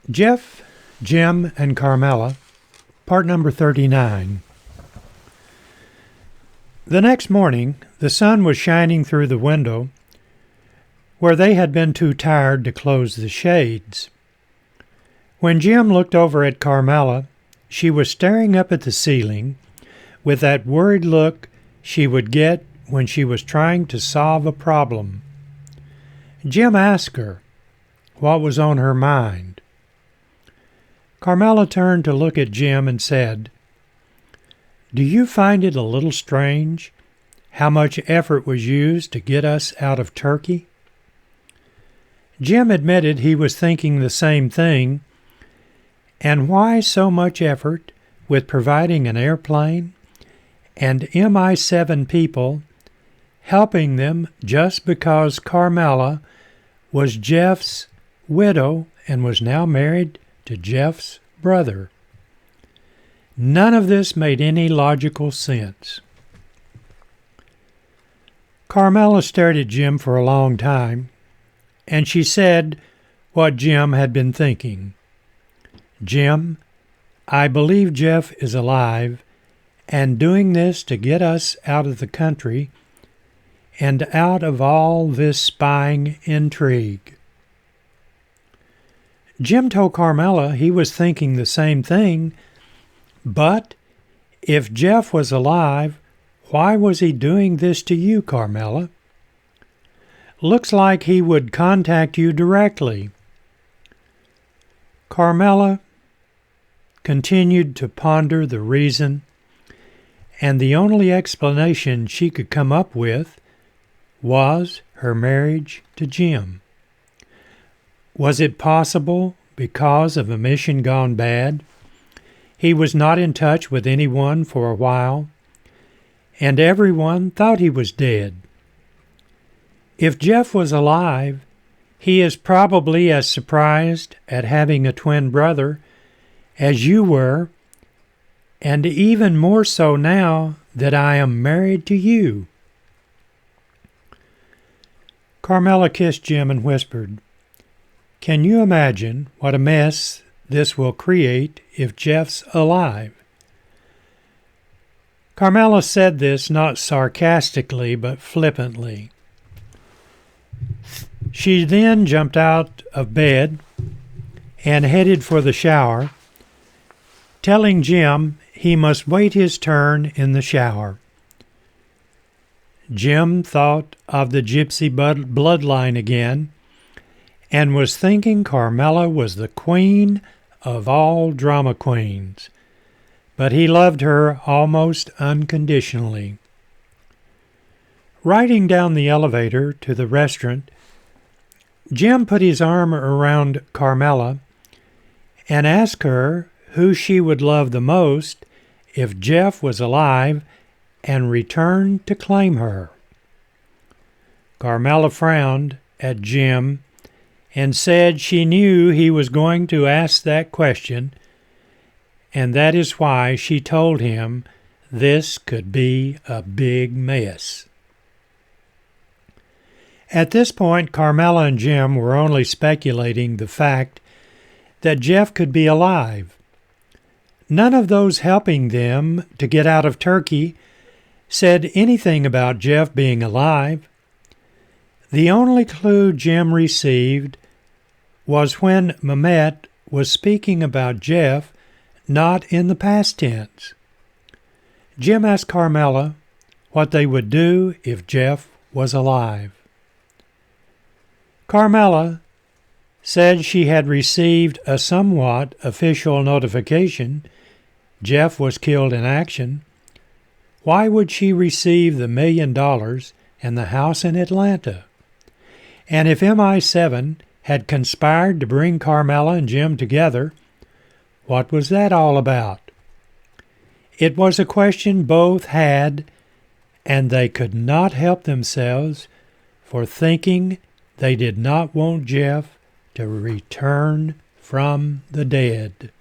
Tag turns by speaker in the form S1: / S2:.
S1: Jeff, Jim, and Carmela, part number 39. The next morning, the sun was shining through the window where they had been too tired to close the shades. When Jim looked over at Carmela, she was staring up at the ceiling with that worried look she would get when she was trying to solve a problem. Jim asked her what was on her mind. Carmela turned to look at Jim and said, "Do you find it a little strange how much effort was used to get us out of Turkey?" Jim admitted he was thinking the same thing, and why so much effort with providing an airplane and MI7 people helping them just because Carmela was Jeff's widow and was now married to Jeff's brother. None of this made any logical sense. Carmela stared at Jim for a long time, and she said what Jim had been thinking. "Jim, I believe Jeff is alive and doing this to get us out of the country and out of all this spying intrigue." Jim told Carmela he was thinking the same thing, but if Jeff was alive, why was he doing this to you, Carmela? Looks like he would contact you directly. Carmela continued to ponder the reason, and the only explanation she could come up with was her marriage to Jim. Was it possible, because of a mission gone bad, he was not in touch with anyone for a while, and everyone thought he was dead? If Jeff was alive, he is probably as surprised at having a twin brother as you were, and even more so now that I am married to you. Carmela kissed Jim and whispered, "Can you imagine what a mess this will create if Jeff's alive?" Carmela said this not sarcastically but flippantly. She then jumped out of bed and headed for the shower, telling Jim he must wait his turn in the shower. Jim thought of the gypsy bloodline again and was thinking Carmela was the queen of all drama queens, but he loved her almost unconditionally. Riding down the elevator to the restaurant, Jim put his arm around Carmela and asked her who she would love the most if Jeff was alive and returned to claim her. Carmela frowned at Jim and said she knew he was going to ask that question, and that is why she told him this could be a big mess. At this point, Carmela and Jim were only speculating the fact that Jeff could be alive. None of those helping them to get out of Turkey said anything about Jeff being alive. The only clue Jim received was when Mehmet was speaking about Jeff, not in the past tense. Jim asked Carmela what they would do if Jeff was alive. Carmela said she had received a somewhat official notification Jeff was killed in action. Why would she receive the $1 million and the house in Atlanta? And if MI7 had conspired to bring Carmela and Jim together, what was that all about? It was a question both had, and they could not help themselves for thinking they did not want Jeff to return from the dead.